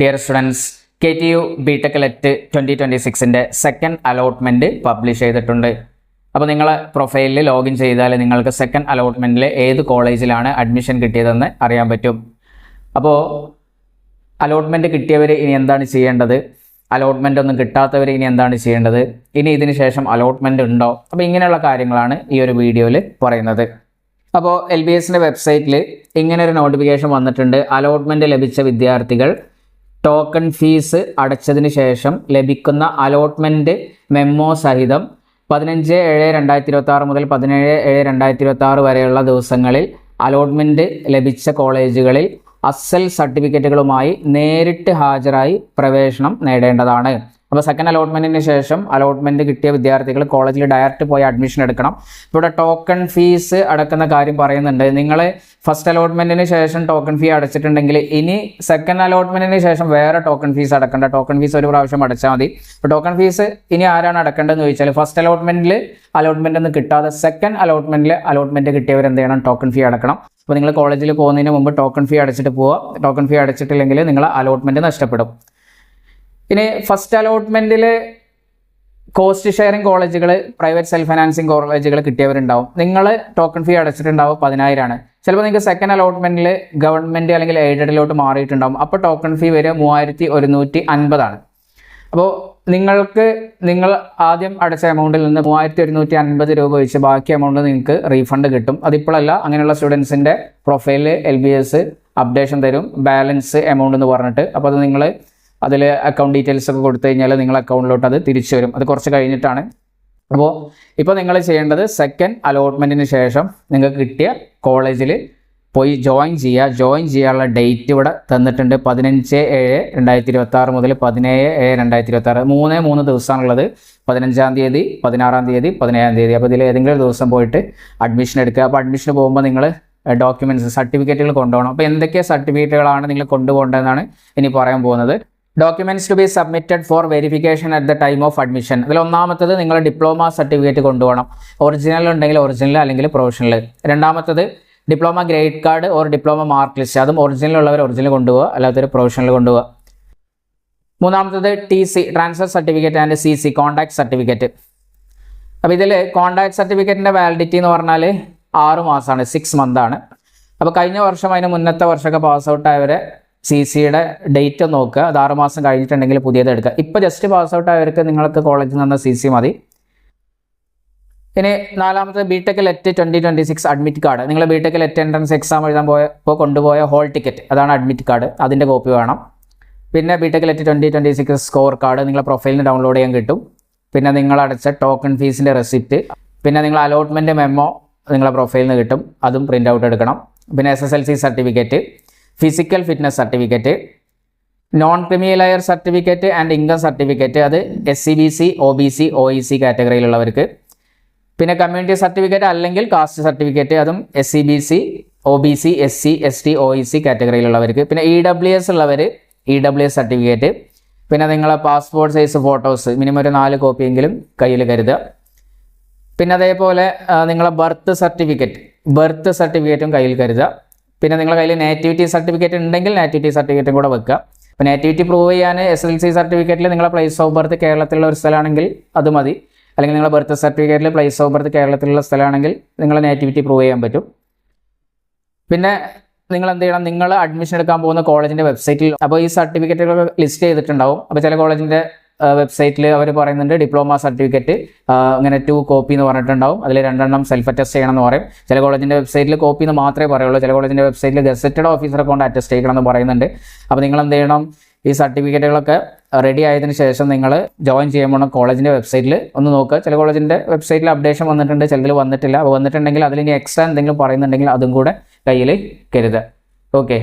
Dear students, KTU BTech LET 2026 second allotment publish ചെയ്തിട്ടുണ്ട്. അപ്പോൾ നിങ്ങളെ പ്രൊഫൈലിൽ ലോഗിൻ ചെയ്താൽ നിങ്ങൾക്ക് സെക്കൻഡ് അലോട്ട്മെൻറ്റിൽ ഏത് കോളേജിലാണ് അഡ്മിഷൻ കിട്ടിയതെന്ന് അറിയാൻ പറ്റും. അപ്പോൾ അലോട്ട്മെൻറ്റ് കിട്ടിയവർ ഇനി എന്താണ് ചെയ്യേണ്ടത്, അലോട്ട്മെൻ്റ് ഒന്നും കിട്ടാത്തവർ ഇനി എന്താണ് ചെയ്യേണ്ടത്, ഇനി ഇതിന് ശേഷം അലോട്ട്മെൻറ്റ് ഉണ്ടോ, അപ്പോൾ ഇങ്ങനെയുള്ള കാര്യങ്ങളാണ് ഈ ഒരു വീഡിയോയിൽ പറയുന്നത്. അപ്പോൾ LBSൻ്റെ വെബ്സൈറ്റിൽ ഇങ്ങനെ ഒരു നോട്ടിഫിക്കേഷൻ വന്നിട്ടുണ്ട്. അലോട്ട്മെൻറ്റ് ലഭിച്ച വിദ്യാർത്ഥികൾ ടോക്കൺ ഫീസ് അടച്ചതിന് ശേഷം ലഭിക്കുന്ന അലോട്ട്മെൻറ്റ് മെമ്മോ സഹിതം 15/7/2026 മുതൽ 17/7/2026 വരെയുള്ള ദിവസങ്ങളിൽ അലോട്ട്മെൻറ്റ് ലഭിച്ച കോളേജുകളിൽ അസൽ സർട്ടിഫിക്കറ്റുകളുമായി നേരിട്ട് ഹാജരായി പ്രവേശനം നേടേണ്ടതാണ്. അപ്പോൾ സെക്കൻഡ് അലോട്ട്മെൻറ്റിന് ശേഷം അലോട്ട്മെൻറ്റ് കിട്ടിയ വിദ്യാർത്ഥികൾ കോളേജിൽ ഡയറക്റ്റ് പോയി അഡ്മിഷൻ എടുക്കണം. ഇവിടെ ടോക്കൺ ഫീസ് അടക്കുന്ന കാര്യം പറയുന്നുണ്ട്. നിങ്ങൾ ഫസ്റ്റ് അലോട്ട്മെൻറ്റിന് ശേഷം ടോക്കൺ ഫീ അടച്ചിട്ടുണ്ടെങ്കിൽ ഇനി സെക്കൻഡ് അലോട്ട്മെൻറ്റിന് ശേഷം വേറെ ടോക്കൺ ഫീസ് അടക്കേണ്ട. ടോക്കൺ ഫീസ് ഒരു പ്രാവശ്യം അടച്ചാൽ മതി. അപ്പോൾ ടോക്കൺ ഫീസ് ഇനി ആരാണ് അടക്കേണ്ടതെന്ന് ചോദിച്ചാൽ ഫസ്റ്റ് അലോട്ട്മെൻറ്റിൽ അലോട്ട്മെൻ്റ് ഒന്നും കിട്ടാതെ സെക്കൻഡ് അലോട്ട്മെൻറ്റിൽ അലോട്ട്മെൻറ്റ് കിട്ടിയവർ എന്ത് ചെയ്യണം, ടോക്കൺ ഫീ അടക്കണം. അപ്പോൾ നിങ്ങൾ കോളേജിൽ പോകുന്നതിന് മുമ്പ് ടോക്കൺ ഫീ അടച്ചിട്ട് പോവുക. ടോക്കൺ ഫീ അടച്ചിട്ടില്ലെങ്കിൽ നിങ്ങൾ അലോട്ട്മെൻറ്റ് നഷ്ടപ്പെടും. ഇനി ഫസ്റ്റ് അലോട്ട്മെൻറ്റിൽ കോസ്റ്റ് ഷെയറിംഗ് കോളേജുകൾ, പ്രൈവറ്റ് സെൽഫ് ഫൈനാൻസിങ് കോളേജുകൾ കിട്ടിയവരുണ്ടാവും. നിങ്ങൾ ടോക്കൺ ഫീ അടച്ചിട്ടുണ്ടാവും 10,000 ആണ്. ചിലപ്പോൾ നിങ്ങൾക്ക് സെക്കൻഡ് അലോട്ട്മെൻറ്റിൽ ഗവൺമെൻറ് അല്ലെങ്കിൽ എയ്ഡഡിലോട്ട് മാറിയിട്ടുണ്ടാവും. അപ്പോൾ ടോക്കൺ ഫീ വരെ 3150 ആണ്. അപ്പോൾ നിങ്ങൾ ആദ്യം അടച്ച എമൗണ്ടിൽ നിന്ന് 3150 രൂപ വെച്ച് ബാക്കി എമൗണ്ട് നിങ്ങൾക്ക് റീഫണ്ട് കിട്ടും. അതിപ്പോഴല്ല, അങ്ങനെയുള്ള സ്റ്റുഡൻസിൻ്റെ പ്രൊഫൈലിൽ LBS അപ്ഡേഷൻ തരും, ബാലൻസ് എമൗണ്ട് എന്ന് പറഞ്ഞിട്ട്. അപ്പോൾ അത് നിങ്ങൾ അതിൽ അക്കൗണ്ട് ഡീറ്റെയിൽസ് ഒക്കെ കൊടുത്തു കഴിഞ്ഞാൽ നിങ്ങളുടെ അക്കൗണ്ടിലോട്ട് അത് തിരിച്ചു വരും. അത് കുറച്ച് കഴിഞ്ഞിട്ടാണ്. അപ്പോൾ ഇപ്പോൾ നിങ്ങൾ ചെയ്യേണ്ടത് സെക്കൻഡ് അലോട്ട്മെൻറ്റിന് ശേഷം നിങ്ങൾക്ക് കിട്ടിയ കോളേജിൽ പോയി ജോയിൻ ചെയ്യുക. ജോയിൻ ചെയ്യാനുള്ള ഡേറ്റ് ഇവിടെ തന്നിട്ടുണ്ട്. 15/7/2026 മുതൽ 17/7/2026. 3 ദിവസമാണുള്ളത്. 15-ാം തീയതി, 16-ാം തീയതി, 17-ാം തീയതി. അപ്പോൾ ഇതിൽ ഏതെങ്കിലും ഒരു ദിവസം പോയിട്ട് അഡ്മിഷൻ എടുക്കുക. അപ്പോൾ അഡ്മിഷന് പോകുമ്പോൾ നിങ്ങൾ ഡോക്യുമെൻറ്റ്സ്, സർട്ടിഫിക്കറ്റുകൾ കൊണ്ടുപോകണം. അപ്പോൾ എന്തൊക്കെ സർട്ടിഫിക്കറ്റുകളാണ് നിങ്ങൾ കൊണ്ടുപോകേണ്ടതെന്നാണ് ഇനി പറയാൻ പോകുന്നത്. Documents to be submitted for verification at the time of admission. അതിൽ ഒന്നാമത്തത് നിങ്ങൾ ഡിപ്ലോമ സർട്ടിഫിക്കറ്റ് കൊണ്ടുപോകണം. ഒറിജിനൽ ഉണ്ടെങ്കിൽ ഒറിജിനൽ, അല്ലെങ്കിൽ പ്രൊഫഷണൽ. രണ്ടാമത്തത് diploma grade card or diploma mark list. അതും ഒറിജിനൽ ഉള്ളവർ ഒറിജിനൽ കൊണ്ടുപോകുക, അല്ലാത്തൊരു പ്രൊഫഷണൽ കൊണ്ടുപോകുക. മൂന്നാമത്തത് TC transfer certificate and CC contact certificate. അപ്പോൾ ഇതിൽ കോൺടാക്ട് സർട്ടിഫിക്കറ്റിൻ്റെ വാലിഡിറ്റി എന്ന് പറഞ്ഞാൽ 6 മാസമാണ്, 6 മന്ത് ആണ്. അപ്പോൾ കഴിഞ്ഞ വർഷം അതിന് മുന്നത്തെ വർഷമൊക്കെ പാസ് ഔട്ട് ആയവരെ CCയുടെ ഡേറ്റ് നോക്കുക. അത് 6 മാസം കഴിഞ്ഞിട്ടുണ്ടെങ്കിൽ പുതിയത് എടുക്കുക. ഇപ്പോൾ ജസ്റ്റ് പാസ് ഔട്ട് ആയവർക്ക് നിങ്ങൾക്ക് കോളേജിൽ നിന്ന് CC മതി. ഇനി നാലാമത്തെ BTech LET 2026 അഡ്മിറ്റ് കാർഡ്. നിങ്ങൾ BTech LET എൻട്രൻസ് എക്സാം എഴുതാൻ പോയപ്പോൾ കൊണ്ടുപോയ ഹോൾ ടിക്കറ്റ്, അതാണ് അഡ്മിറ്റ് കാർഡ്. അതിൻ്റെ കോപ്പി വേണം. പിന്നെ BTech LET 2026 സ്കോർ കാർഡ് നിങ്ങളെ പ്രൊഫൈലിന് ഡൗൺലോഡ് ചെയ്യാൻ കിട്ടും. പിന്നെ നിങ്ങൾ അടച്ച ടോക്കൺ ഫീസിൻ്റെ റെസിപ്റ്റ്. പിന്നെ നിങ്ങൾ അലോട്ട്മെൻറ്റ് മെമ്മോ നിങ്ങളെ പ്രൊഫൈലിൽ നിന്ന് കിട്ടും, അതും പ്രിൻ്റ് ഔട്ട് എടുക്കണം. പിന്നെ SSLC certificate, physical fitness certificate, non creamy layer certificate and income certificate. അത് SCBC, OBC, OEC കാറ്റഗറിയിലുള്ളവർക്ക്. പിന്നെ കമ്മ്യൂണിറ്റി സർട്ടിഫിക്കറ്റ് അല്ലെങ്കിൽ കാസ്റ്റ് സർട്ടിഫിക്കറ്റ്, അതും SCBC, OBC, SC, ST, OEC കാറ്റഗറിയിലുള്ളവർക്ക്. പിന്നെ EWS ഉള്ളവർ EWS സർട്ടിഫിക്കറ്റ്. പിന്നെ നിങ്ങളെ പാസ്പോർട്ട് സൈസ് ഫോട്ടോസ് മിനിമം ഒരു 4 കോപ്പിയെങ്കിലും കയ്യിൽ കരുതുക. പിന്നെ അതേപോലെ നിങ്ങളെ ബർത്ത് സർട്ടിഫിക്കറ്റും കയ്യിൽ കരുതുക. പിന്നെ നിങ്ങളുടെ കയ്യിൽ നേറ്റിവിറ്റി സർട്ടിഫിക്കറ്റ് ഉണ്ടെങ്കിൽ നേറ്റിവിറ്റി സർട്ടിഫിക്കറ്റും കൂടെ വെക്കുക. അപ്പോൾ നേറ്റിവിറ്റി പ്രൂവ് ചെയ്യാൻ SSLC സർട്ടിഫിക്കറ്റിൽ നിങ്ങളെ പ്ലേസ് ഓഫ് ബർത്ത് കേരളത്തിലുള്ള ഒരു സ്ഥലമാണെങ്കിൽ അത് മതി. അല്ലെങ്കിൽ നിങ്ങളുടെ ബർത്ത് സർട്ടിഫിക്കറ്റിൽ പ്ലേസ് ഓഫ് ബർത്ത് കേരളത്തിലുള്ള സ്ഥലമാണെങ്കിൽ നിങ്ങളെ നേറ്റിവിറ്റി പ്രൂവ് ചെയ്യാൻ പറ്റും. പിന്നെ നിങ്ങൾ എന്ത് ചെയ്യണം, നിങ്ങൾ അഡ്മിഷൻ എടുക്കാൻ പോകുന്ന കോളേജിൻ്റെ വെബ്സൈറ്റിൽ അപ്പോൾ ഈ സർട്ടിഫിക്കറ്റുകൾ ലിസ്റ്റ് ചെയ്തിട്ടുണ്ടാവും. അപ്പോൾ ചില കോളേജിൻ്റെ വെബ്സൈറ്റിൽ അവർ പറയുന്നുണ്ട് ഡിപ്ലോമ സർട്ടിഫിക്കറ്റ് ഇങ്ങനെ 2 കോപ്പി എന്ന് പറഞ്ഞിട്ടുണ്ടാവും. അതിൽ 2 സെൽഫ് അറ്റസ്റ്റ് ചെയ്യണമെന്ന് പറയും. ചില കോളേജിൻ്റെ വെബ്സൈറ്റിൽ കോപ്പി എന്ന് മാത്രമേ പറയുള്ളൂ. ചില കോളേജിൻ്റെ വെബ്സൈറ്റിൽ ഗസറ്റഡ് ഓഫീസറെ കൊണ്ട് അറ്റസ്റ്റ് ചെയ്യണമെന്ന് പറയുന്നുണ്ട്. അപ്പോൾ നിങ്ങൾ എന്ത് ചെയ്യണം, ഈ സർട്ടിഫിക്കറ്റുകളൊക്കെ റെഡി ആയതിനു ശേഷം നിങ്ങൾ ജോയിൻ ചെയ്യുമ്പോൾ കോളേജിൻ്റെ വെബ്സൈറ്റിൽ ഒന്ന് നോക്കുക. ചില കോളേജിൻ്റെ വെബ്സൈറ്റിൽ അപ്ഡേഷൻ വന്നിട്ടുണ്ട്, ചിലതിൽ വന്നിട്ടില്ല. അപ്പോൾ വന്നിട്ടുണ്ടെങ്കിൽ അതിലിനി എക്സ്ട്രാ എന്തെങ്കിലും പറയുന്നുണ്ടെങ്കിൽ അതും കൂടെ കയ്യിൽ കരുതുക. ഓക്കെ.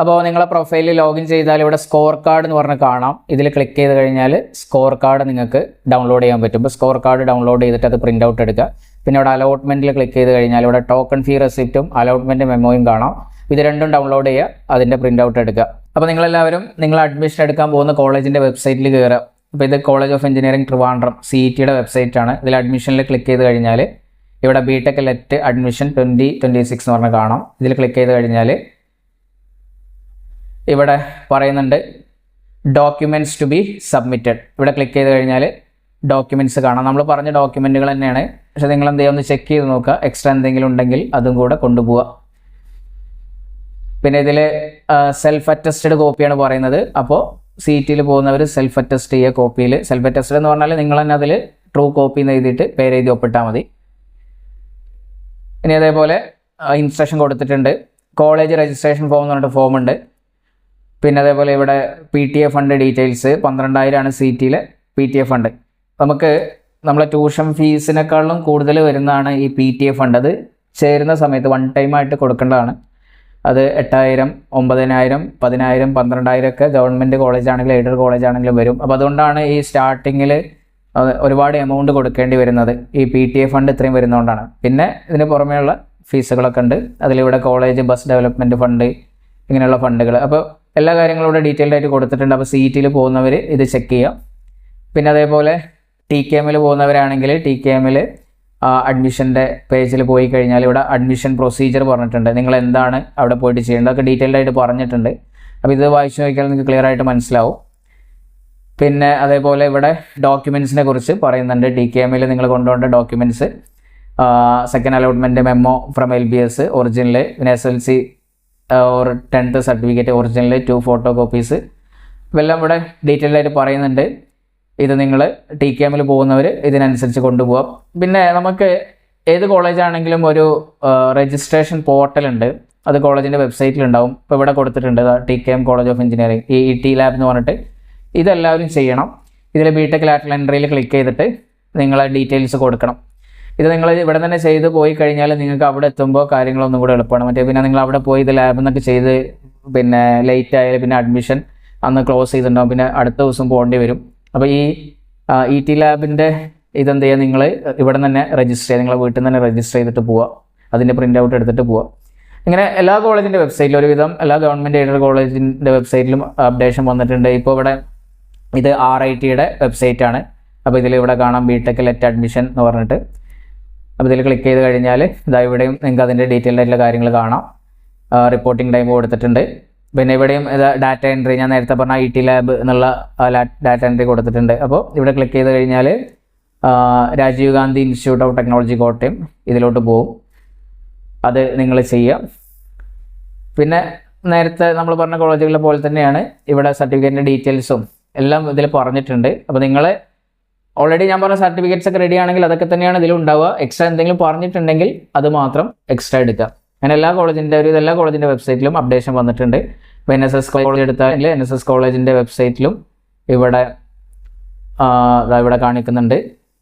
അപ്പോൾ നിങ്ങളെ പ്രൊഫൈലിൽ ലോഗിൻ ചെയ്താൽ ഇവിടെ സ്കോർ കാർഡ് എന്ന് പറഞ്ഞ് കാണാം. ഇതിൽ ക്ലിക്ക് ചെയ്ത് കഴിഞ്ഞാൽ സ്കോർ കാർഡ് നിങ്ങൾക്ക് ഡൗൺലോഡ് ചെയ്യാൻ പറ്റും. ഇപ്പോൾ സ്കോർ കാർഡ് ഡൗൺലോഡ് ചെയ്തിട്ട് അത് പ്രിൻ്റ് ഔട്ട് എടുക്കുക. പിന്നെ ഇവിടെ അലോട്ട്മെൻറ്റിൽ ക്ലിക്ക് ചെയ്ത് കഴിഞ്ഞാൽ ഇവിടെ ടോക്കൺ ഫീ റെസിപ്റ്റും അലോട്ട്മെൻറ്റ് മെമ്മോയും കാണാം. ഇത് രണ്ടും ഡൗൺലോഡ് ചെയ്യുക, അതിൻ്റെ പ്രിൻ്റ് ഔട്ട് എടുക്കുക. അപ്പോൾ നിങ്ങളെല്ലാവരും നിങ്ങൾ അഡ്മിഷൻ എടുക്കാൻ പോകുന്ന കോളേജിൻ്റെ വെബ്സൈറ്റിൽ കയറുക. അപ്പോൾ ഇത് കോളേജ് ഓഫ് എഞ്ചിനീയറിംഗ് ട്രിവാൻഡ്രം CETയുടെ വെബ്സൈറ്റാണ്. ഇതിൽ അഡ്മിഷനിൽ ക്ലിക്ക് ചെയ്ത് കഴിഞ്ഞാൽ ഇവിടെ BTech LET അഡ്മിഷൻ 2026 എന്ന് പറഞ്ഞ് കാണാം. ഇതിൽ ക്ലിക്ക് ചെയ്ത് കഴിഞ്ഞാൽ ഇവിടെ പറയുന്നുണ്ട് ഡോക്യുമെൻറ്റ്സ് ടു ബി സബ്മിറ്റഡ്. ഇവിടെ ക്ലിക്ക് ചെയ്ത് കഴിഞ്ഞാൽ ഡോക്യുമെൻറ്റ്സ് കാണാം. നമ്മൾ പറഞ്ഞ ഡോക്യുമെൻറ്റുകൾ തന്നെയാണ്, പക്ഷേ നിങ്ങൾ എന്ത് ചെയ്യുക, ഒന്ന് ചെക്ക് ചെയ്ത് നോക്കുക, എക്സ്ട്രാ എന്തെങ്കിലും ഉണ്ടെങ്കിൽ അതും കൂടെ കൊണ്ടുപോവുക. പിന്നെ ഇതിൽ സെൽഫ് അറ്റസ്റ്റഡ് കോപ്പിയാണ് പറയുന്നത്. അപ്പോൾ CET പോകുന്നവർ സെൽഫ് അറ്റസ്റ്റ് ചെയ്യുക കോപ്പിയിൽ. സെൽഫ് അറ്റസ്റ്റഡ് എന്ന് പറഞ്ഞാൽ നിങ്ങൾ തന്നെ അതിൽ ട്രൂ കോപ്പി എന്ന് എഴുതിയിട്ട് പേര് എഴുതി ഒപ്പിട്ടാൽ മതി. ഇനി അതേപോലെ ഇൻസ്ട്രക്ഷൻ കൊടുത്തിട്ടുണ്ട്. കോളേജ് രജിസ്ട്രേഷൻ ഫോം എന്ന് പറഞ്ഞിട്ട് ഫോം ഉണ്ട്. പിന്നെ അതേപോലെ ഇവിടെ PTA fund details 12,000 CET PTA fund. നമുക്ക് നമ്മളെ ട്യൂഷൻ ഫീസിനേക്കാളും കൂടുതൽ വരുന്നതാണ് ഈ PTA ഫണ്ട്. അത് ചേരുന്ന സമയത്ത് വൺ ടൈമായിട്ട് കൊടുക്കേണ്ടതാണ്. അത് 8,000, 9,000, 10,000, 12,000 ഒക്കെ ഗവൺമെൻറ് കോളേജ് ആണെങ്കിലും എയ്ഡഡ് കോളേജ് ആണെങ്കിലും വരും. അപ്പോൾ അതുകൊണ്ടാണ് ഈ സ്റ്റാർട്ടിങ്ങിൽ ഒരുപാട് എമൗണ്ട് കൊടുക്കേണ്ടി വരുന്നത്. ഈ PTA ഫണ്ട് ഇത്രയും വരുന്നതുകൊണ്ടാണ്. പിന്നെ ഇതിന് പുറമേയുള്ള ഫീസുകളൊക്കെ ഉണ്ട്. അതിലിവിടെ കോളേജ് ബസ് ഡെവലപ്മെൻറ്റ് ഫണ്ട്, ഇങ്ങനെയുള്ള ഫണ്ടുകൾ. അപ്പോൾ എല്ലാ കാര്യങ്ങളും ഇവിടെ ഡീറ്റെയിൽഡ് ആയിട്ട് കൊടുത്തിട്ടുണ്ട്. അപ്പോൾ CET പോകുന്നവർ ഇത് ചെക്ക് ചെയ്യാം. പിന്നെ അതേപോലെ TKM പോകുന്നവരാണെങ്കിൽ TKM അഡ്മിഷൻ്റെ പേജിൽ പോയി കഴിഞ്ഞാൽ ഇവിടെ അഡ്മിഷൻ പ്രൊസീജിയർ പറഞ്ഞിട്ടുണ്ട്. നിങ്ങൾ എന്താണ് അവിടെ പോയിട്ട് ചെയ്യേണ്ടത് അതൊക്കെ ഡീറ്റെയിൽഡ് ആയിട്ട് പറഞ്ഞിട്ടുണ്ട്. അപ്പോൾ ഇത് വായിച്ചു നോക്കിയാൽ നിങ്ങൾക്ക് ക്ലിയർ ആയിട്ട് മനസ്സിലാവും. പിന്നെ അതേപോലെ ഇവിടെ ഡോക്യുമെൻറ്റ്സിനെ കുറിച്ച് പറയുന്നുണ്ട്. TKM നിങ്ങൾ കൊണ്ടുപോകേണ്ട documents, second allotment memo from LBS original, പിന്നെ SLC or 10th certificate original, 2 photocopies, ഇതെല്ലാം ഇവിടെ ഡീറ്റെയിൽഡ് ആയിട്ട് പറയുന്നുണ്ട്. ഇത് നിങ്ങൾ TKM പോകുന്നവർ ഇതിനനുസരിച്ച് കൊണ്ടുപോകാം. പിന്നെ നമുക്ക് ഏത് കോളേജാണെങ്കിലും ഒരു രജിസ്ട്രേഷൻ പോർട്ടലുണ്ട്. അത് കോളേജിൻ്റെ വെബ്സൈറ്റിലുണ്ടാവും. ഇപ്പോൾ ഇവിടെ കൊടുത്തിട്ടുണ്ട് TKM college of engineering EET lab എന്ന് പറഞ്ഞിട്ട്. ഇതെല്ലാവരും ചെയ്യണം. ഇതിൽ BTech ലാറ്ററൽ എൻട്രിയിൽ ക്ലിക്ക് ചെയ്തിട്ട് നിങ്ങളെ ഡീറ്റെയിൽസ് കൊടുക്കണം. ഇത് നിങ്ങൾ ഇവിടെ തന്നെ ചെയ്ത് പോയി കഴിഞ്ഞാൽ നിങ്ങൾക്ക് അവിടെ എത്തുമ്പോൾ കാര്യങ്ങളൊന്നും കൂടെ എളുപ്പമാണ്. മറ്റേ പിന്നെ നിങ്ങൾ അവിടെ പോയി ഇത് ലാബിൽ നിന്നൊക്കെ ചെയ്ത് പിന്നെ ലേറ്റ് ആയാലും പിന്നെ അഡ്മിഷൻ അന്ന് ക്ലോസ് ചെയ്തിട്ടുണ്ടാവും, പിന്നെ അടുത്ത ദിവസം പോകേണ്ടി വരും. അപ്പോൾ ഈ ET ലാബിൻ്റെ ഇതെന്ത് ചെയ്യുക, നിങ്ങൾ ഇവിടെ തന്നെ രജിസ്റ്റർ ചെയ്യുക. നിങ്ങളെ വീട്ടിൽ നിന്ന് തന്നെ രജിസ്റ്റർ ചെയ്തിട്ട് പോവുക, അതിൻ്റെ പ്രിൻ്റ് ഔട്ട് എടുത്തിട്ട് പോവുക. ഇങ്ങനെ എല്ലാ കോളേജിൻ്റെ വെബ്സൈറ്റിലും, ഒരുവിധം എല്ലാ ഗവൺമെൻറ് എയ്ഡഡ് കോളേജിൻ്റെ വെബ്സൈറ്റിലും അപ്ഡേഷൻ വന്നിട്ടുണ്ട്. ഇപ്പോൾ ഇവിടെ ഇത് RITയുടെ വെബ്സൈറ്റാണ്. അപ്പോൾ ഇതിലിവിടെ കാണാം BTech ലെറ്റ് അഡ്മിഷൻ എന്ന് പറഞ്ഞിട്ട്. അപ്പോൾ ഇതിൽ ക്ലിക്ക് ചെയ്ത് കഴിഞ്ഞാൽ ഇതാ ഇവിടെയും നിങ്ങൾക്ക് അതിൻ്റെ ഡീറ്റെയിൽഡ് ആയിട്ടുള്ള കാര്യങ്ങൾ കാണാം. റിപ്പോർട്ടിംഗ് ടൈം കൊടുത്തിട്ടുണ്ട്. പിന്നെ ഇവിടെയും ഡാറ്റ എൻട്രി, ഞാൻ നേരത്തെ പറഞ്ഞ ET ലാബ് എന്നുള്ള ഡാറ്റ എൻട്രി കൊടുത്തിട്ടുണ്ട്. അപ്പോൾ ഇവിടെ ക്ലിക്ക് ചെയ്ത് കഴിഞ്ഞാൽ Rajiv Gandhi institute of technology Kottayam ഇതിലോട്ട് പോകും. അത് നിങ്ങൾ ചെയ്യുക. പിന്നെ നേരത്തെ നമ്മൾ പറഞ്ഞ കോളേജുകളെ പോലെ തന്നെയാണ് ഇവിടെ സർട്ടിഫിക്കറ്റിൻ്റെ ഡീറ്റെയിൽസും എല്ലാം ഇതിൽ പറഞ്ഞിട്ടുണ്ട്. അപ്പോൾ നിങ്ങൾ ഓൾറെഡി ഞാൻ പറഞ്ഞ സർട്ടിഫിക്കറ്റ്സ് ഒക്കെ റെഡി ആണെങ്കിൽ അതൊക്കെ തന്നെയാണ് ഇതിലുണ്ടാവുക. എക്സ്ട്രാ എന്തെങ്കിലും പറഞ്ഞിട്ടുണ്ടെങ്കിൽ അത് മാത്രം എക്സ്ട്രാ എടുക്കുക. അങ്ങനെ എല്ലാ കോളേജിൻ്റെ വെബ്സൈറ്റിലും അപ്ഡേഷൻ വന്നിട്ടുണ്ട്. ഇപ്പോൾ NSS കോളേജ് എടുത്താൽ NSS കോളേജിൻ്റെ വെബ്സൈറ്റിലും ഇവിടെ കാണിക്കുന്നുണ്ട്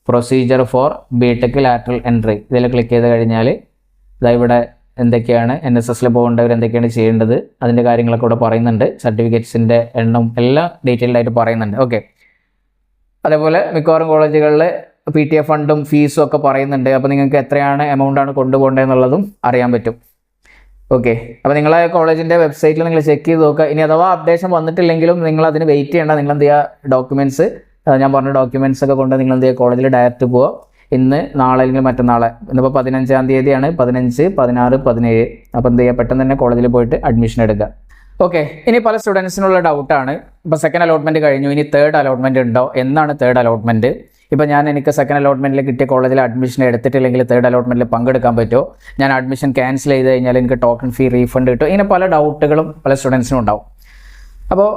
procedure for BTech lateral entry. ഇതിൽ ക്ലിക്ക് ചെയ്ത് കഴിഞ്ഞാൽ ഇവിടെ എന്തൊക്കെയാണ് NSS പോകേണ്ടവർ എന്തൊക്കെയാണ് ചെയ്യേണ്ടത് അതിൻ്റെ കാര്യങ്ങളൊക്കെ ഇവിടെ പറയുന്നുണ്ട്. സർട്ടിഫിക്കറ്റ്സിൻ്റെ എണ്ണം എല്ലാം ഡീറ്റെയിൽഡ് ആയിട്ട് പറയുന്നുണ്ട്. ഓക്കെ, അതേപോലെ മിക്കവാറും കോളേജുകളിൽ PTA ഫണ്ടും ഫീസും ഒക്കെ പറയുന്നുണ്ട്. അപ്പോൾ നിങ്ങൾക്ക് എത്രയാണ് എമൗണ്ടാണ് കൊണ്ടുപോകേണ്ടതെന്നുള്ളതും അറിയാൻ പറ്റും. ഓക്കെ, അപ്പോൾ നിങ്ങളെ കോളേജിൻ്റെ വെബ്സൈറ്റിൽ നിങ്ങൾ ചെക്ക് ചെയ്ത് നോക്കുക. ഇനി അഥവാ അപ്ഡേഷൻ വന്നിട്ടില്ലെങ്കിലും നിങ്ങൾ അതിന് വെയിറ്റ് ചെയ്യേണ്ട. നിങ്ങൾ എന്ത് ചെയ്യുക, ഡോക്യുമെൻറ്റ്സ് ഞാൻ പറഞ്ഞ ഡോക്യുമെൻറ്റ്സ് ഒക്കെ കൊണ്ട് നിങ്ങൾ എന്ത് ചെയ്യുക, കോളേജിൽ ഡയറക്റ്റ് പോവുക. ഇന്ന്, നാളെ അല്ലെങ്കിൽ മറ്റന്നാളെ, ഇന്നിപ്പോൾ 15-ാം തീയതിയാണ്, 15, 16, 17. അപ്പോൾ എന്ത് ചെയ്യുക, പെട്ടെന്ന് തന്നെ കോളേജിൽ പോയിട്ട് അഡ്മിഷൻ എടുക്കുക. ഓക്കെ, ഇനി പല സ്റ്റുഡൻസിനുള്ള ഡൗട്ടാണ്. ഇപ്പോൾ സെക്കൻഡ് അലോട്ട്മെൻറ്റ് കഴിഞ്ഞു, ഇനി തേർഡ് അലോട്ട്മെൻറ്റ് ഉണ്ടോ? എന്നാണ് തേർഡ് അലോട്ട്മെൻറ്റ്? ഇപ്പോൾ എനിക്ക് സെക്കൻഡ് അലോട്ട്മെൻറ്റിൽ കിട്ടിയ കോളേജിൽ അഡ്മിഷൻ എടുത്തിട്ടില്ലെങ്കിൽ തേർഡ് അലോട്ട്മെൻറ്റിൽ പങ്കെടുക്കാൻ പറ്റുമോ? ഞാൻ അഡ്മിഷൻ ക്യാൻസൽ ചെയ്ത് കഴിഞ്ഞാൽ എനിക്ക് ടോക്കൺ ഫീ റീഫണ്ട് കിട്ടും? ഇങ്ങനെ പല ഡൗട്ടുകളും പല സ്റ്റുഡൻസിനും ഉണ്ടാവും. അപ്പോൾ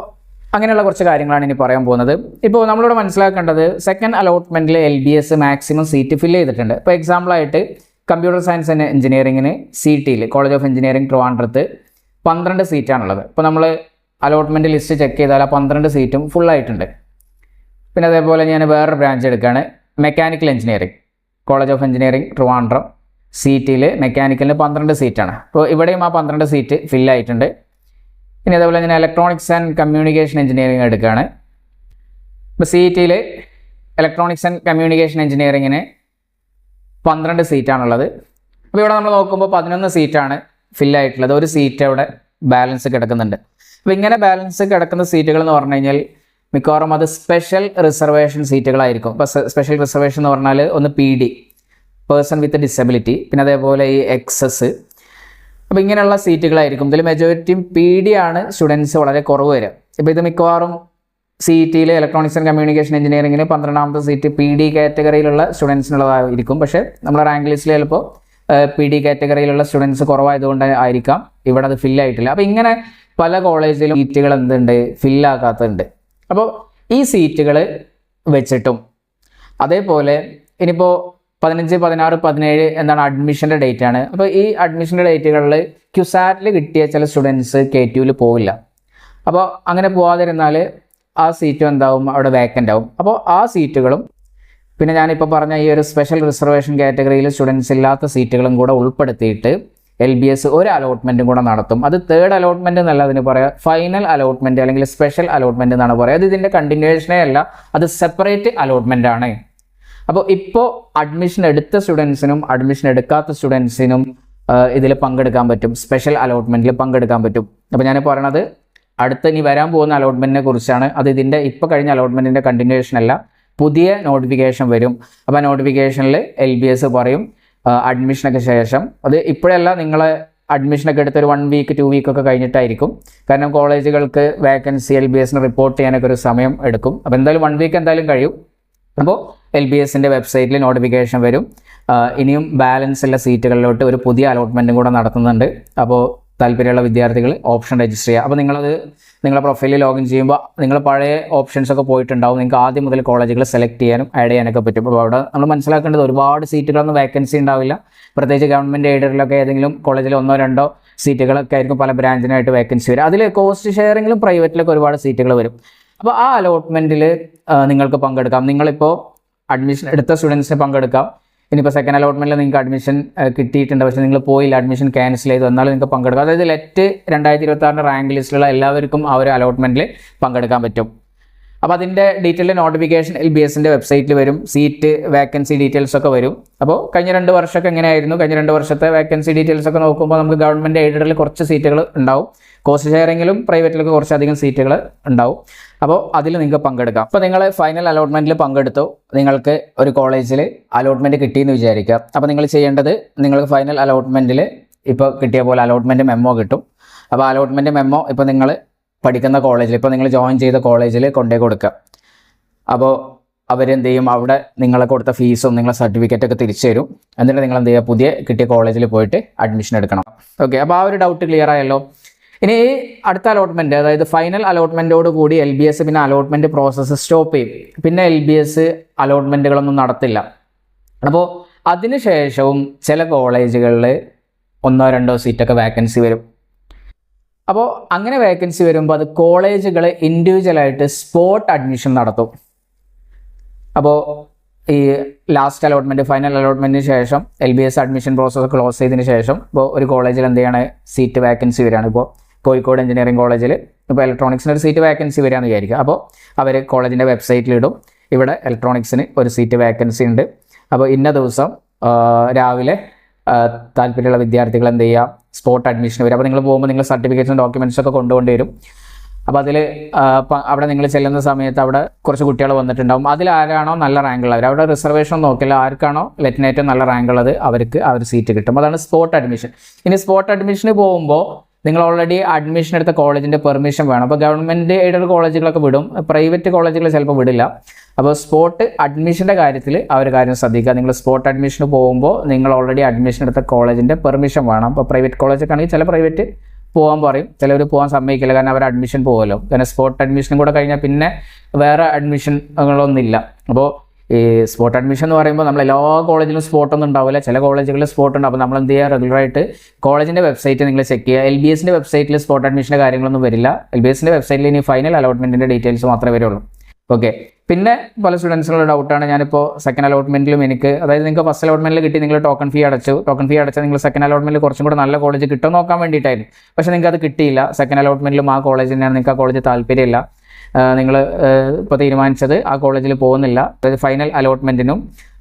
അങ്ങനെയുള്ള കുറച്ച് കാര്യങ്ങളാണ് ഇനി പറയാൻ പോകുന്നത്. ഇപ്പോൾ നമ്മളിവിടെ മനസ്സിലാക്കേണ്ടത് സെക്കൻഡ് അലോട്ട്മെൻറ്റിൽ LBS മാക്സിമം സീറ്റ് ഫില്ല് ചെയ്തിട്ടുണ്ട്. ഇപ്പോൾ എക്സാമ്പിളായിട്ട് കമ്പ്യൂട്ടർ സയൻസ് ആൻഡ് എഞ്ചിനീയറിങ്ങിന് CET കോളേജ് ഓഫ് എഞ്ചിനീയറിംഗ് ട്രിവാൻഡ്രത്ത് 12 സീറ്റാണുള്ളത്. ഇപ്പോൾ നമ്മൾ അലോട്ട്മെൻറ്റ് ലിസ്റ്റ് ചെക്ക് ചെയ്താൽ ആ 12 സീറ്റും ഫുള്ളായിട്ടുണ്ട്. പിന്നെ അതേപോലെ ഞാൻ വേറൊരു ബ്രാഞ്ച് എടുക്കുകയാണ്, mechanical engineering college of engineering Trivandrum CET മെക്കാനിക്കലിന് 12 സീറ്റാണ്. അപ്പോൾ ഇവിടെയും ആ 12 സീറ്റ് ഫില്ലായിട്ടുണ്ട്. ഇനി അതേപോലെ ഞാൻ ഇലക്ട്രോണിക്സ് ആൻഡ് കമ്മ്യൂണിക്കേഷൻ എഞ്ചിനീയറിംഗ് എടുക്കുകയാണ്. ഇപ്പോൾ CET ഇലക്ട്രോണിക്സ് ആൻഡ് കമ്മ്യൂണിക്കേഷൻ എഞ്ചിനീയറിങ്ങിന് 12 സീറ്റാണുള്ളത്. അപ്പോൾ ഇവിടെ നമ്മൾ നോക്കുമ്പോൾ 11 സീറ്റാണ് ഫില്ലായിട്ടുള്ളത്. ഒരു സീറ്റ് അവിടെ ബാലൻസ് കിടക്കുന്നുണ്ട്. അപ്പോൾ ഇങ്ങനെ ബാലൻസ് കിടക്കുന്ന സീറ്റുകൾ എന്ന് പറഞ്ഞു കഴിഞ്ഞാൽ മിക്കവാറും അത് സ്പെഷ്യൽ റിസർവേഷൻ സീറ്റുകളായിരിക്കും. ഇപ്പോൾ സ്പെഷ്യൽ റിസർവേഷൻ എന്ന് പറഞ്ഞാൽ ഒന്ന് PD പേഴ്സൺ വിത്ത് ഡിസബിലിറ്റി, പിന്നെ അതേപോലെ ഈ XS. അപ്പോൾ ഇങ്ങനെയുള്ള സീറ്റുകളായിരിക്കും. ഇതിൽ മെജോറിറ്റിയും PD ആണ് സ്റ്റുഡൻസ് വളരെ കുറവ് വരിക. ഇപ്പോൾ ഇത് മിക്കവാറും CET-യിൽ ഇലക്ട്രോണിക്സ് ആൻഡ് കമ്മ്യൂണിക്കേഷൻ എഞ്ചിനീയറിംഗിന് 12ാമത്തെ സീറ്റ് PD കാറ്റഗറിയിലുള്ള സ്റ്റുഡൻസിനുള്ളതായിരിക്കും. പക്ഷേ നമ്മുടെ റാങ്ക് ലിസ്റ്റിൽ ചിലപ്പോൾ PD കാറ്റഗറിയിലുള്ള സ്റ്റുഡൻസ് കുറവായതുകൊണ്ട് ആയിരിക്കാം ഇവിടെ അത് ഫില്ലായിട്ടില്ല. അപ്പോൾ ഇങ്ങനെ പല കോളേജിലും സീറ്റുകൾ എന്തുണ്ട്, ഫില്ലാക്കാത്തുണ്ട്. അപ്പോൾ ഈ സീറ്റുകൾ വെച്ചിട്ടും അതേപോലെ ഇനിയിപ്പോൾ 15, 16, 17 എന്താണ് അഡ്മിഷൻ്റെ ഡേറ്റ് ആണ്. അപ്പോൾ ഈ അഡ്മിഷൻ്റെ ഡേറ്റുകളിൽ ക്യുസാറ്റിൽ കിട്ടിയ ചില സ്റ്റുഡൻസ് KTUവിൽ പോവില്ല. അപ്പോൾ അങ്ങനെ പോവാതിരുന്നാൽ ആ സീറ്റും എന്താവും, അവിടെ വേക്കൻ്റ് ആവും. അപ്പോൾ ആ സീറ്റുകളും പിന്നെ ഞാനിപ്പോൾ പറഞ്ഞ ഈ ഒരു സ്പെഷ്യൽ റിസർവേഷൻ കാറ്റഗറിയിൽ സ്റ്റുഡൻസ് ഇല്ലാത്ത സീറ്റുകളും കൂടെ ഉൾപ്പെടുത്തിയിട്ട് LBS ഒരു അലോട്ട്മെൻറ്റും കൂടെ നടത്തും. അത് തേർഡ് അലോട്ട്മെൻറ്റ് എന്നല്ല അതിന് പറയുക, ഫൈനൽ അലോട്ട്മെൻറ്റ് അല്ലെങ്കിൽ സ്പെഷ്യൽ അലോട്ട്മെൻറ്റ് എന്നാണ് പറയുക. അത് ഇതിൻ്റെ കണ്ടിന്യൂഷനേ അല്ല, അത് സെപ്പറേറ്റ് അലോട്ട്മെൻ്റ് ആണ്. അപ്പോൾ ഇപ്പോൾ അഡ്മിഷൻ എടുത്ത സ്റ്റുഡൻസിനും അഡ്മിഷൻ എടുക്കാത്ത സ്റ്റുഡൻസിനും ഇതിൽ പങ്കെടുക്കാൻ പറ്റും, സ്പെഷ്യൽ അലോട്ട്മെൻറ്റിൽ പങ്കെടുക്കാൻ പറ്റും. അപ്പോൾ ഞാൻ പറയണത് അടുത്ത ഇനി വരാൻ പോകുന്ന അലോട്ട്മെൻറ്റിനെ കുറിച്ചാണ്. അത് ഇതിൻ്റെ ഇപ്പോൾ കഴിഞ്ഞ അലോട്ട്മെൻറ്റിൻ്റെ കണ്ടിന്യൂഷൻ അല്ല, പുതിയ നോട്ടിഫിക്കേഷൻ വരും. അപ്പോൾ ആ നോട്ടിഫിക്കേഷനിൽ LBS പറയും അഡ്മിഷനൊക്കെ ശേഷം, അത് ഇപ്പോഴല്ല, നിങ്ങളെ അഡ്മിഷനൊക്കെ എടുത്ത് ഒരു 1 വീക്ക് 2 വീക്കൊക്കെ കഴിഞ്ഞിട്ടായിരിക്കും. കാരണം കോളേജുകൾക്ക് വേക്കൻസി LBSന് റിപ്പോർട്ട് ചെയ്യാനൊക്കെ ഒരു സമയം എടുക്കും. അപ്പോൾ എന്തായാലും 1 വീക്ക് എന്തായാലും കഴിയും. അപ്പോൾ LBSൻ്റെ വെബ്സൈറ്റിൽ നോട്ടിഫിക്കേഷൻ വരും. ഇനിയും ബാലൻസ് ഉള്ള സീറ്റുകളിലോട്ട് ഒരു പുതിയ അലോട്ട്മെൻറ്റും കൂടെ നടത്തുന്നുണ്ട്. അപ്പോൾ താല്പര്യമുള്ള വിദ്യാർത്ഥികൾ ഓപ്ഷൻ രജിസ്റ്റർ ചെയ്യുക. അപ്പോൾ നിങ്ങളത് നിങ്ങളുടെ പ്രൊഫൈലിൽ ലോഗിൻ ചെയ്യുമ്പോൾ നിങ്ങൾ പഴയ ഓപ്ഷൻസ് ഒക്കെ പോയിട്ടുണ്ടാവും. നിങ്ങൾക്ക് ആദ്യം മുതൽ കോളേജുകൾ സെലക്ട് ചെയ്യാനും ആഡ് ചെയ്യാനൊക്കെ പറ്റും. അപ്പോൾ അവിടെ നമ്മൾ മനസ്സിലാക്കേണ്ടത് ഒരുപാട് സീറ്റുകളൊന്നും വേക്കൻസി ഉണ്ടാവില്ല. പ്രത്യേകിച്ച് ഗവൺമെൻറ് എയ്ഡഡിലൊക്കെ ഏതെങ്കിലും കോളേജിൽ 1 or 2 സീറ്റുകളൊക്കെ ആയിരിക്കും പല ബ്രാഞ്ചിനായിട്ട് വേക്കൻസി വരും. അതിൽ കോസ്റ്റ് ഷെയറിങ്ങിലും പ്രൈവറ്റിലൊക്കെ ഒരുപാട് സീറ്റുകൾ വരും. അപ്പോൾ ആ അലോട്ട്മെൻറ്റിൽ നിങ്ങൾക്ക് പങ്കെടുക്കാം. നിങ്ങളിപ്പോൾ അഡ്മിഷൻ എടുത്ത സ്റ്റുഡൻസിന് പങ്കെടുക്കാം. ഇനിയിപ്പോൾ സെക്കൻഡ് അലോട്ട്മെൻറ്റിൽ നിങ്ങൾക്ക് അഡ്മിഷൻ കിട്ടിയിട്ടുണ്ട്, പക്ഷേ നിങ്ങൾ പോയില്ല, അഡ്മിഷൻ ക്യാൻസൽ ചെയ്തു, എന്നാലും നിങ്ങൾക്ക് പങ്കെടുക്കാം. അതായത് ലെറ്റ് 2026 റാങ്ക് ലിസ്റ്റിലുള്ള എല്ലാവർക്കും ആ ഒരു അലോട്ട്മെൻറ്റിൽ പങ്കെടുക്കാൻ പറ്റും. അപ്പോൾ അതിൻ്റെ ഡീറ്റെയിൽ നോട്ടിഫിക്കേഷൻ LBSൻ്റെ വെബ്സൈറ്റിൽ വരും. സീറ്റ് വേക്കൻസി ഡീറ്റെയിൽസ് ഒക്കെ വരും. അപ്പോൾ കഴിഞ്ഞ 2 വർഷമൊക്കെ എങ്ങനെയായിരുന്നു, കഴിഞ്ഞ 2 വർഷത്തെ വേക്കൻസി ഡീറ്റെയിൽസ് ഒക്കെ നോക്കുമ്പോൾ നമുക്ക് ഗവൺമെൻറ് എയ്ഡഡിൽ കുറച്ച് സീറ്റുകൾ ഉണ്ടാവും, കോസ്റ്റ് ഷെയറിങ്ങിലും പ്രൈവറ്റിലൊക്കെ കുറച്ചധികം സീറ്റുകൾ ഉണ്ടാവും. അപ്പോൾ അതിൽ നിങ്ങൾക്ക് പങ്കെടുക്കാം. അപ്പോൾ നിങ്ങൾ ഫൈനൽ അലോട്ട്മെൻറ്റിൽ പങ്കെടുത്തു, നിങ്ങൾക്ക് ഒരു കോളേജിൽ അലോട്ട്മെൻറ്റ് കിട്ടിയെന്ന് വിചാരിക്കുക. അപ്പോൾ നിങ്ങൾ ചെയ്യേണ്ടത്, നിങ്ങൾക്ക് ഫൈനൽ അലോട്ട്മെൻറ്റിൽ ഇപ്പോൾ കിട്ടിയ പോലെ അലോട്ട്മെൻറ്റ് മെമ്മോ കിട്ടും. അപ്പോൾ അലോട്ട്മെൻറ്റ് മെമ്മോ ഇപ്പോൾ നിങ്ങൾ പഠിക്കുന്ന കോളേജിൽ, ഇപ്പോൾ നിങ്ങൾ ജോയിൻ ചെയ്ത കോളേജിൽ കൊണ്ടുപോയി കൊടുക്കുക. അപ്പോൾ അവരെന്ത് ചെയ്യും, അവിടെ നിങ്ങളെ കൊടുത്ത ഫീസും നിങ്ങളെ സർട്ടിഫിക്കറ്റൊക്കെ തിരിച്ചു തരും. എന്നിട്ട് നിങ്ങൾ എന്ത് ചെയ്യുക, പുതിയ കിട്ടിയ കോളേജിൽ പോയിട്ട് അഡ്മിഷൻ എടുക്കണം. ഓക്കെ, അപ്പോൾ ആ ഒരു ഡൗട്ട് ക്ലിയർ ആയല്ലോ. ഇനി ഈ അടുത്ത അലോട്ട്മെൻറ്റ്, അതായത് ഫൈനൽ അലോട്ട്മെൻറ്റോട് കൂടി LBS പിന്നെ അലോട്ട്മെൻറ്റ് പ്രോസസ്സ് സ്റ്റോപ്പ് ചെയ്യും. പിന്നെ LBS അലോട്ട്മെൻറ്റുകളൊന്നും നടത്തില്ല. അപ്പോൾ അതിനുശേഷവും ചില കോളേജുകളിൽ 1 or 2 സീറ്റൊക്കെ വേക്കൻസി വരും. അപ്പോൾ അങ്ങനെ വേക്കൻസി വരുമ്പോൾ അത് കോളേജുകൾ ഇൻഡിവിജ്വലായിട്ട് സ്പോട്ട് അഡ്മിഷൻ നടത്തും. അപ്പോൾ ഈ ലാസ്റ്റ് അലോട്ട്മെൻറ്റ്, ഫൈനൽ അലോട്ട്മെൻറ്റിന് ശേഷം LBS അഡ്മിഷൻ പ്രോസസ്സ് ക്ലോസ് ചെയ്തതിന് ശേഷം ഇപ്പോൾ ഒരു കോളേജിൽ എന്ത് ചെയ്യാണ്, സീറ്റ് വേക്കൻസി വരികയാണ്. ഇപ്പോൾ കോഴിക്കോട് എഞ്ചിനീയറിംഗ് കോളേജിൽ ഇപ്പോൾ ഇലക്ട്രോണിക്സിന് ഒരു സീറ്റ് വേക്കൻസി വരികയെന്ന് വിചാരിക്കുക. അപ്പോൾ അവർ കോളേജിൻ്റെ വെബ്സൈറ്റിലിടും, ഇവിടെ ഇലക്ട്രോണിക്സിന് ഒരു സീറ്റ് വേക്കൻസി ഉണ്ട്. അപ്പോൾ ഇന്ന ദിവസം രാവിലെ താല്പര്യമുള്ള വിദ്യാർത്ഥികൾ എന്ത് ചെയ്യുക, സ്പോട്ട് അഡ്മിഷൻ വരും. അപ്പോൾ നിങ്ങൾ പോകുമ്പോൾ നിങ്ങൾ സർട്ടിഫിക്കറ്റ്സും ഡോക്യുമെൻറ്റ്സും ഒക്കെ കൊണ്ടുകൊണ്ട് വരും. അപ്പോൾ അതിൽ അവിടെ നിങ്ങൾ ചെല്ലുന്ന സമയത്ത് അവിടെ കുറച്ച് കുട്ടികൾ വന്നിട്ടുണ്ടാകും. അതിൽ ആരാണോ നല്ല റാങ്ക് ഉള്ളവർ, അവിടെ റിസർവേഷൻ നോക്കില്ല, ആർക്കാണോ ലെറ്റിനേറ്റവും നല്ല റാങ്ക് ഉള്ളത് അവർക്ക് ആ ഒരു സീറ്റ് കിട്ടും. അതാണ് സ്പോട്ട് അഡ്മിഷൻ. ഇനി സ്പോട്ട് അഡ്മിഷന് പോകുമ്പോൾ നിങ്ങൾ ഓൾറെഡി അഡ്മിഷൻ എടുത്ത കോളേജിൻ്റെ പെർമിഷൻ വേണം. അപ്പോൾ ഗവൺമെൻറ് എയ്ഡഡ് കോളേജുകളൊക്കെ വിടും, പ്രൈവറ്റ് കോളേജുകൾ ചിലപ്പോൾ വിടില്ല. അപ്പോൾ സ്പോട്ട് അഡ്മിഷൻ്റെ കാര്യത്തിൽ ആ ഒരു കാര്യം ശ്രദ്ധിക്കുക. നിങ്ങൾ സ്പോട്ട് അഡ്മിഷന് പോകുമ്പോൾ നിങ്ങൾ ഓൾറെഡി അഡ്മിഷൻ എടുത്ത കോളേജിൻ്റെ പെർമിഷൻ വേണം. അപ്പോൾ പ്രൈവറ്റ് കോളേജൊക്കെ ആണെങ്കിൽ ചില പ്രൈവറ്റ് പോകാൻ പറയും, ചിലവർ പോകാൻ സമ്മതിക്കില്ല, കാരണം അവർ അഡ്മിഷൻ പോകുമല്ലോ. കാരണം സ്പോട്ട് അഡ്മിഷനും കൂടെ കഴിഞ്ഞാൽ പിന്നെ വേറെ അഡ്മിഷനുകളൊന്നുമില്ല. അപ്പോൾ ഈ സ്പോട്ട് അഡ്മിഷൻ എന്ന് പറയുമ്പോൾ നമ്മൾ എല്ലാ കോളേജിലും സ്പോട്ടൊന്നും ഉണ്ടാവില്ല, ചില കോളേജുകളിൽ സ്പോട്ട് ഉണ്ട്. അപ്പോൾ നമ്മൾ എന്ത് ചെയ്യുക, റെഗുലറായിട്ട് കോളേജിൻ്റെ വെബ്സൈറ്റ് നിങ്ങൾ ചെക്ക് ചെയ്യുക. LBSൻ്റെ വെബ്സൈറ്റിൽ സ്പോട്ട് അഡ്മിഷൻ്റെ കാര്യങ്ങളൊന്നും വരില്ല. LBSൻ്റെ വെബ്സൈറ്റിൽ ഇനി ഫൈനൽ അലോട്ട്മെൻറ്റിൻ്റെ ഡീറ്റെയിൽസ് മാത്രമേ വരുള്ളൂ. ഓക്കെ, പിന്നെ പല സ്റ്റുഡൻസിനുള്ള ഡൗട്ടാണ്, ഞാനിപ്പോൾ സെക്കൻഡ് അലോട്ട്മെൻറ്റിലും എനിക്ക്, അതായത് നിങ്ങൾക്ക് ഫസ്റ്റ് അലോട്ട്മെൻറ്റിൽ കിട്ടി, നിങ്ങൾ ടോക്കൺ ഫീ അടച്ചാൽ നിങ്ങൾ സെക്കൻഡ് അലോട്ട്മെൻറ്റിൽ കുറച്ചും കൂടെ നല്ല കോളേജ് കിട്ടും നോക്കാൻ വേണ്ടിയിട്ടായിരുന്നു. പക്ഷേ നിങ്ങൾക്ക് അത് കിട്ടിയില്ല. സെക്കൻഡ് അലോട്ട്മെൻറ്റിലും ആ കോളേജിനാണ്, നിങ്ങൾക്ക് ആ കോളേജ് താല്പര്യമില്ല, നിങ്ങൾ ഇപ്പോൾ തീരുമാനിച്ചത് ആ കോളേജിൽ പോകുന്നില്ല. അതായത് ഫൈനൽ അലോട്ട്മെൻറ്റിനും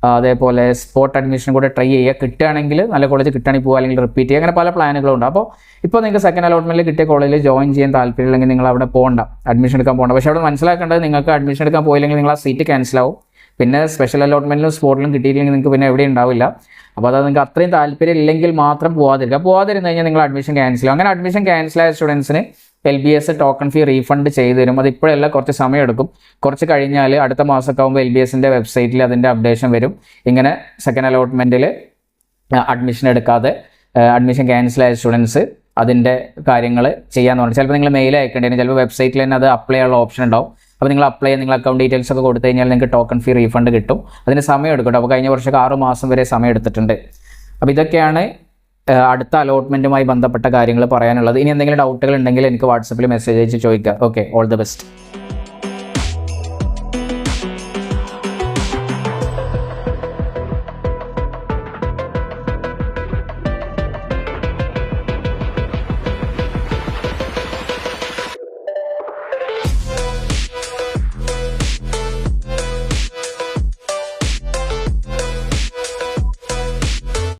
അതേപോലെ സ്പോട്ട് അഡ്മിഷനും കൂടെ ട്രൈ ചെയ്യുക. കിട്ടുകയാണെങ്കിൽ നല്ല കോളേജ് കിട്ടുകയാണെങ്കിൽ പോകുക, അല്ലെങ്കിൽ റിപ്പീറ്റ് ചെയ്യുക, അങ്ങനെ പല പ്ലാനുകളും ഉണ്ട്. അപ്പോൾ ഇപ്പോൾ നിങ്ങൾക്ക് സെക്കൻഡ് അലോട്ട്മെൻറ്റിൽ കിട്ടിയ കോളേജിൽ ജോയിൻ ചെയ്യാൻ താല്പര്യമില്ലെങ്കിൽ നിങ്ങൾ അവിടെ പോകണ്ട, അഡ്മിഷൻ എടുക്കാൻ പോകണ്ട. പക്ഷേ അവിടെ മനസ്സിലാക്കേണ്ടത്, നിങ്ങൾക്ക് അഡ്മിഷൻ എടുക്കാൻ പോയില്ലെങ്കിൽ നിങ്ങൾ ആ സീറ്റ് ക്യാൻസൽ ആവും. പിന്നെ സ്പെഷ്യൽ അലോട്ട്മെൻറ്റിലും സ്പോട്ടിലും കിട്ടിയില്ലെങ്കിൽ നിങ്ങൾക്ക് പിന്നെ എവിടെ ഉണ്ടാവില്ല. അപ്പോൾ അത് നിങ്ങൾക്ക് അത്രയും താല്പര്യം ഇല്ലെങ്കിൽ മാത്രം പോകാതിരിക്കുക. പോകാതിരുന്ന് കഴിഞ്ഞാൽ നിങ്ങൾ അഡ്മിഷൻ ക്യാൻസൽ ആവും. അങ്ങനെ അഡ്മിഷൻ ക്യാൻസൽ ആയ സ്റ്റുഡൻസിന് LBS ടോക്കൺ ഫീ റീഫണ്ട് ചെയ്തു തരും. അത് ഇപ്പോഴല്ല, കുറച്ച് സമയമെടുക്കും. കുറച്ച് കഴിഞ്ഞാൽ അടുത്ത മാസമൊക്കെ ആകുമ്പോൾ LBSൻ്റെ വെബ്സൈറ്റിൽ അതിൻ്റെ അപ്ഡേഷൻ വരും. ഇങ്ങനെ സെക്കൻഡ് അലോട്ട്മെൻറ്റിൽ അഡ്മിഷൻ എടുക്കാതെ അഡ്മിഷൻ ക്യാൻസൽ ആയ സ്റ്റുഡൻസ് അതിൻ്റെ കാര്യങ്ങൾ ചെയ്യാമെന്ന് പറഞ്ഞു. ചിലപ്പോൾ നിങ്ങൾ മെയിൽ അയക്കേണ്ടി വരും, ചിലപ്പോൾ വെബ്സൈറ്റിൽ തന്നെ അത് അപ്ലൈ ചെയ്യാനുള്ള ഓപ്ഷൻ ഉണ്ടാവും. അപ്പോൾ നിങ്ങൾ അപ്ലൈ ചെയ്യാൻ നിങ്ങൾ അക്കൗണ്ട് ഡീറ്റെയിൽസ് ഒക്കെ കൊടുത്തു കഴിഞ്ഞാൽ നിങ്ങൾക്ക് ടോക്കൺ ഫീ റീഫണ്ട് കിട്ടും. അതിന് സമയം എടുക്കും. അപ്പോൾ കഴിഞ്ഞ വർഷമൊക്കെ 6 മാസം വരെ സമയം എടുത്തിട്ടുണ്ട്. അപ്പോൾ ഇതൊക്കെയാണ് അടുത്ത അലോട്ട്മെൻറ്റുമായി ബന്ധപ്പെട്ട കാര്യങ്ങൾ പറയാനുള്ളത്. ഇനി എന്തെങ്കിലും ഡൗട്ടുകൾ ഉണ്ടെങ്കിൽ എനിക്ക് വാട്സപ്പിൽ മെസ്സേജ് അയച്ച് ചോദിക്കുക. Okay, all the best.